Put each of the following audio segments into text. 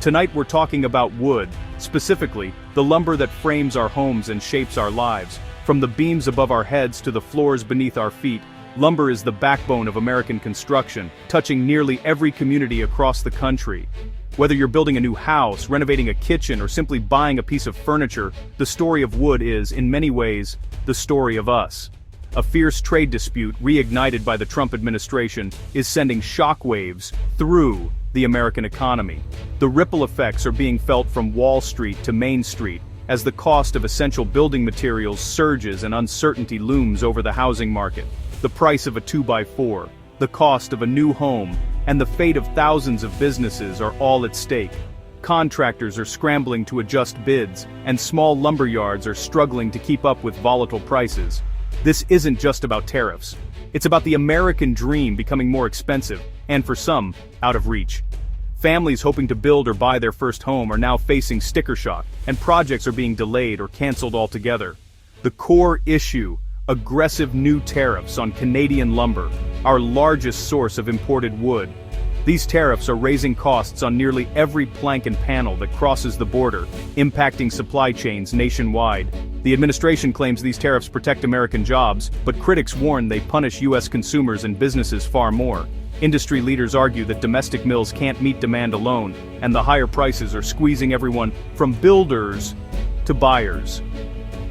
Tonight we're talking about wood, specifically, the lumber that frames our homes and shapes our lives. From the beams above our heads to the floors beneath our feet, lumber is the backbone of American construction, touching nearly every community across the country. Whether you're building a new house, renovating a kitchen, or simply buying a piece of furniture, the story of wood is, in many ways, the story of us. A fierce trade dispute, reignited by the Trump administration, is sending shockwaves through the American economy. The ripple effects are being felt from Wall Street to Main Street, as the cost of essential building materials surges and uncertainty looms over the housing market. The price of a 2x4, the cost of a new home, and the fate of thousands of businesses are all at stake. Contractors are scrambling to adjust bids, and small lumber yards are struggling to keep up with volatile prices. This isn't just about tariffs. It's about the American dream becoming more expensive, and for some, out of reach. Families hoping to build or buy their first home are now facing sticker shock, and projects are being delayed or canceled altogether. The core issue: aggressive new tariffs on Canadian lumber, our largest source of imported wood. These tariffs are raising costs on nearly every plank and panel that crosses the border, impacting supply chains nationwide. The administration claims these tariffs protect American jobs, but critics warn they punish U.S. consumers and businesses far more. Industry leaders argue that domestic mills can't meet demand alone, and the higher prices are squeezing everyone from builders to buyers.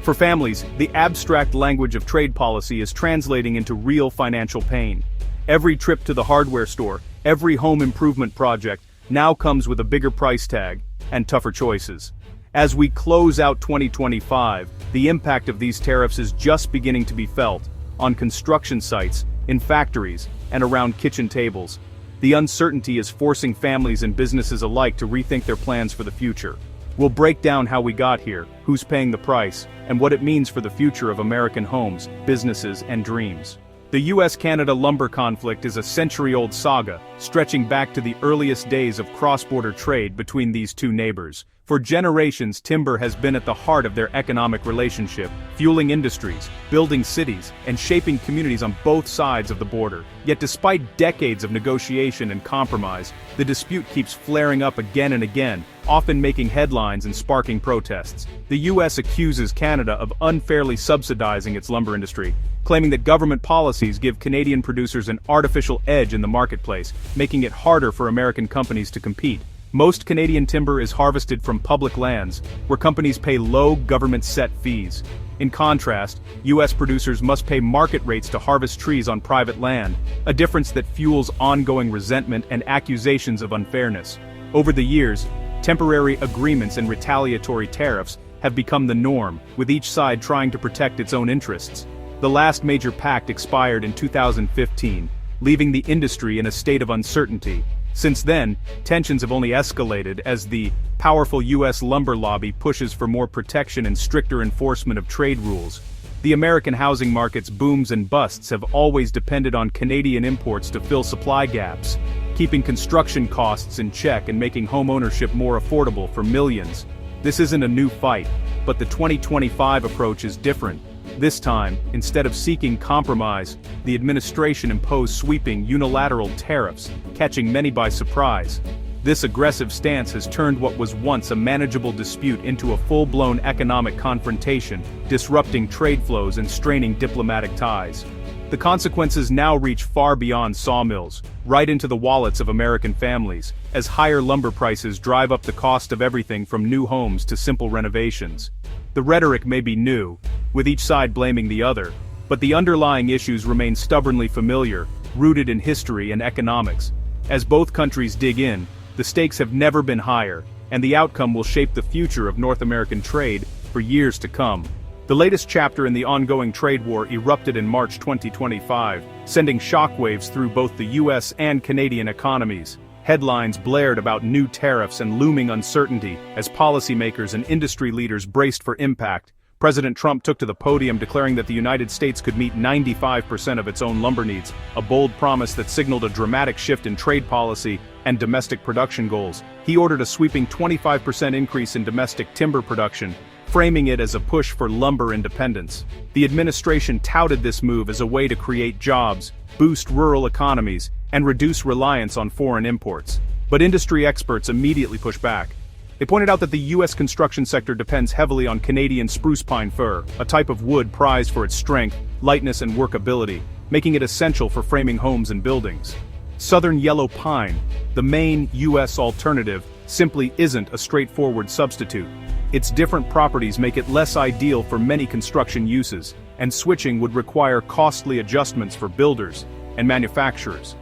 For families, the abstract language of trade policy is translating into real financial pain. Every trip to the hardware store, every home improvement project, now comes with a bigger price tag and tougher choices. As we close out 2025, the impact of these tariffs is just beginning to be felt on construction sites, in factories, and around kitchen tables. The uncertainty is forcing families and businesses alike to rethink their plans for the future. We'll break down how we got here, who's paying the price, and what it means for the future of American homes, businesses, and dreams. The US-Canada lumber conflict is a century-old saga, stretching back to the earliest days of cross-border trade between these two neighbors. For generations, timber has been at the heart of their economic relationship, fueling industries, building cities, and shaping communities on both sides of the border. Yet despite decades of negotiation and compromise, the dispute keeps flaring up again and again, often making headlines and sparking protests. The US accuses Canada of unfairly subsidizing its lumber industry, claiming that government policies give Canadian producers an artificial edge in the marketplace, making it harder for American companies to compete. Most Canadian timber is harvested from public lands, where companies pay low government-set fees. In contrast, U.S. producers must pay market rates to harvest trees on private land, a difference that fuels ongoing resentment and accusations of unfairness. Over the years, temporary agreements and retaliatory tariffs have become the norm, with each side trying to protect its own interests. The last major pact expired in 2015, leaving the industry in a state of uncertainty. Since then, tensions have only escalated as the powerful U.S. lumber lobby pushes for more protection and stricter enforcement of trade rules. The American housing market's booms and busts have always depended on Canadian imports to fill supply gaps, keeping construction costs in check and making home ownership more affordable for millions. This isn't a new fight, but the 2025 approach is different. This time, instead of seeking compromise, the administration imposed sweeping unilateral tariffs, catching many by surprise. This aggressive stance has turned what was once a manageable dispute into a full-blown economic confrontation, disrupting trade flows and straining diplomatic ties. The consequences now reach far beyond sawmills, right into the wallets of American families, as higher lumber prices drive up the cost of everything from new homes to simple renovations. The rhetoric may be new, with each side blaming the other, but the underlying issues remain stubbornly familiar, rooted in history and economics. As both countries dig in, the stakes have never been higher, and the outcome will shape the future of North American trade for years to come. The latest chapter in the ongoing trade war erupted in March 2025, sending shockwaves through both the US and Canadian economies. Headlines blared about new tariffs and looming uncertainty as policymakers and industry leaders braced for impact. President Trump took to the podium declaring that the United States could meet 95% of its own lumber needs, a bold promise that signaled a dramatic shift in trade policy and domestic production goals. He ordered a sweeping 25% increase in domestic timber production, framing it as a push for lumber independence. The administration touted this move as a way to create jobs, boost rural economies, and reduce reliance on foreign imports. But industry experts immediately pushed back. They pointed out that the U.S. construction sector depends heavily on Canadian spruce pine fir, a type of wood prized for its strength, lightness and workability, making it essential for framing homes and buildings. Southern yellow pine, the main U.S. alternative, simply isn't a straightforward substitute. Its different properties make it less ideal for many construction uses, and switching would require costly adjustments for builders and manufacturers.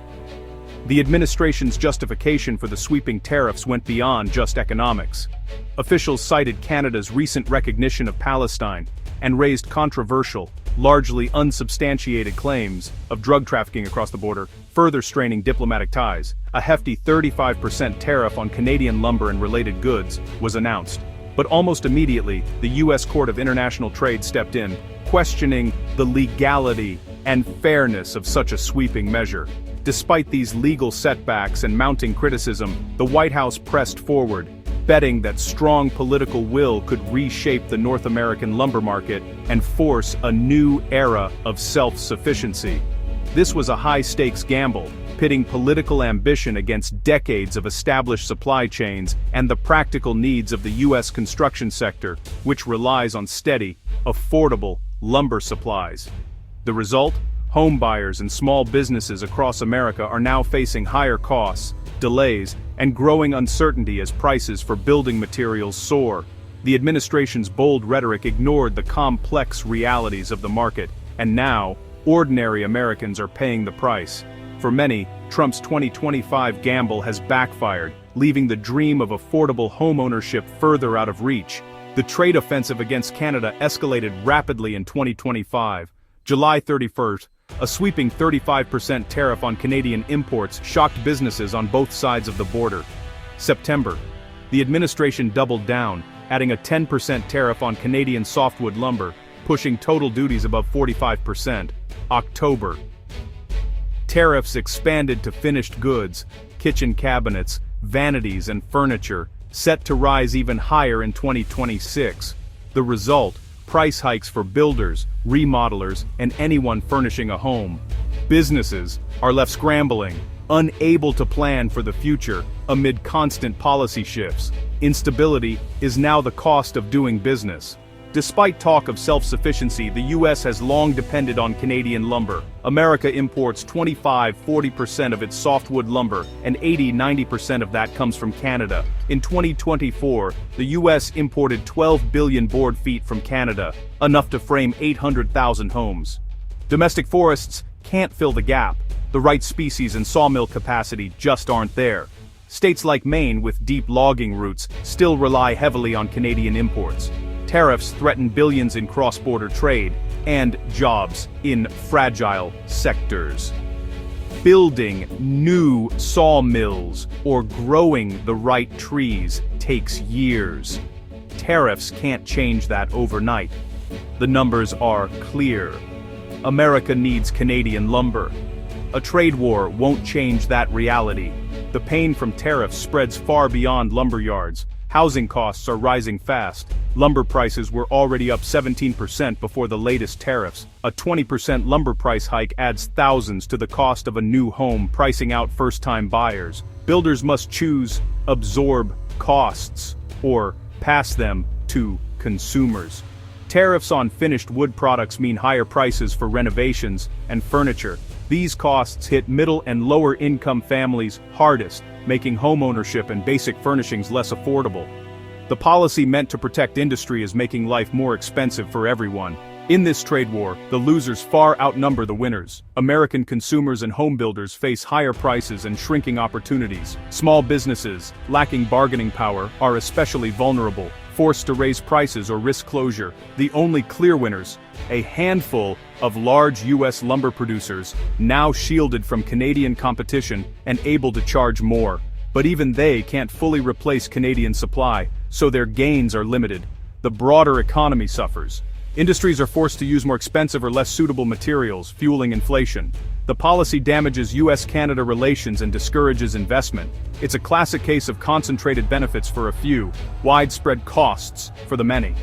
The administration's justification for the sweeping tariffs went beyond just economics. Officials cited Canada's recent recognition of Palestine and raised controversial, largely unsubstantiated claims of drug trafficking across the border, further straining diplomatic ties. A hefty 35% tariff on Canadian lumber and related goods was announced. But almost immediately, the U.S. Court of International Trade stepped in, questioning the legality and fairness of such a sweeping measure. Despite these legal setbacks and mounting criticism, the White House pressed forward, betting that strong political will could reshape the North American lumber market and force a new era of self-sufficiency. This was a high-stakes gamble, pitting political ambition against decades of established supply chains and the practical needs of the U.S. construction sector, which relies on steady, affordable lumber supplies. The result? Home buyers and small businesses across America are now facing higher costs, delays, and growing uncertainty as prices for building materials soar. The administration's bold rhetoric ignored the complex realities of the market, and now, ordinary Americans are paying the price. For many, Trump's 2025 gamble has backfired, leaving the dream of affordable homeownership further out of reach. The trade offensive against Canada escalated rapidly in 2025. July 31st, a sweeping 35% tariff on Canadian imports shocked businesses on both sides of the border. September, the administration doubled down, adding a 10% tariff on Canadian softwood lumber, pushing total duties above 45%. October, tariffs expanded to finished goods, kitchen cabinets, vanities and furniture, set to rise even higher in 2026. The result? Price hikes for builders, remodelers, and anyone furnishing a home. Businesses are left scrambling, unable to plan for the future amid constant policy shifts. Instability is now the cost of doing business. Despite talk of self-sufficiency, the U.S. has long depended on Canadian lumber. America imports 25–40% of its softwood lumber, and 80–90% of that comes from Canada. In 2024, the U.S. imported 12 billion board feet from Canada, enough to frame 800,000 homes. Domestic forests can't fill the gap. The right species and sawmill capacity just aren't there. States like Maine, with deep logging routes, still rely heavily on Canadian imports. Tariffs threaten billions in cross-border trade and jobs in fragile sectors. Building new sawmills or growing the right trees takes years. Tariffs can't change that overnight. The numbers are clear. America needs Canadian lumber. A trade war won't change that reality. The pain from tariffs spreads far beyond lumber yards. Housing costs are rising fast. Lumber prices were already up 17% before the latest tariffs. A 20% lumber price hike adds thousands to the cost of a new home, pricing out first-time buyers. Builders must choose, absorb costs, or pass them to consumers. Tariffs on finished wood products mean higher prices for renovations and furniture. These costs hit middle and lower income families hardest, making homeownership and basic furnishings less affordable. The policy meant to protect industry is making life more expensive for everyone. In this trade war, the losers far outnumber the winners. American consumers and home builders face higher prices and shrinking opportunities. Small businesses, lacking bargaining power, are especially vulnerable, forced to raise prices or risk closure. The only clear winners, a handful of large U.S. lumber producers, now shielded from Canadian competition and able to charge more. But even they can't fully replace Canadian supply, so their gains are limited. The broader economy suffers. Industries are forced to use more expensive or less suitable materials, fueling inflation. The policy damages U.S.-Canada relations and discourages investment. It's a classic case of concentrated benefits for a few, widespread costs for the many.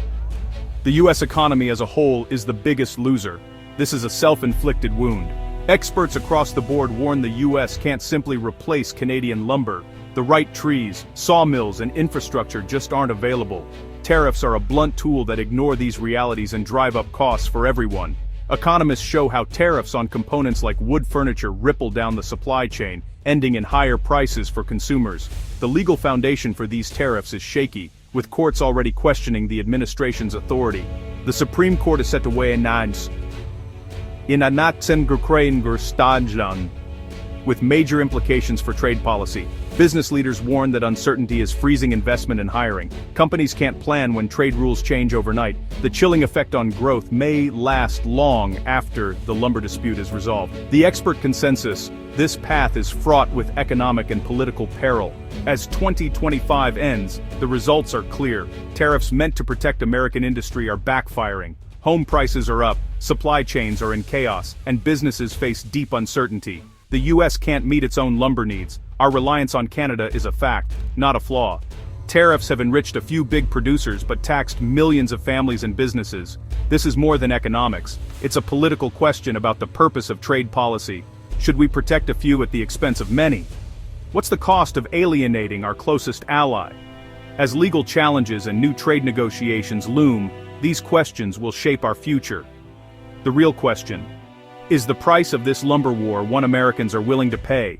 The U.S. economy as a whole is the biggest loser. This is a self-inflicted wound. Experts across the board warn the U.S. can't simply replace Canadian lumber. The right trees, sawmills, and infrastructure just aren't available. Tariffs are a blunt tool that ignore these realities and drive up costs for everyone. Economists show how tariffs on components like wood furniture ripple down the supply chain, ending in higher prices for consumers. The legal foundation for these tariffs is shaky, with courts already questioning the administration's authority. The Supreme Court is set to weigh in with major implications for trade policy. Business leaders warn that uncertainty is freezing investment and hiring. Companies can't plan when trade rules change overnight. The chilling effect on growth may last long after the lumber dispute is resolved. The expert consensus: this path is fraught with economic and political peril. As 2025 ends, the results are clear. Tariffs meant to protect American industry are backfiring. Home prices are up, supply chains are in chaos, and businesses face deep uncertainty. The U.S. can't meet its own lumber needs. Our reliance on Canada is a fact, not a flaw. Tariffs have enriched a few big producers but taxed millions of families and businesses. This is more than economics. It's a political question about the purpose of trade policy. Should we protect a few at the expense of many? What's the cost of alienating our closest ally? As legal challenges and new trade negotiations loom, these questions will shape our future. The real question: is the price of this lumber war one Americans are willing to pay?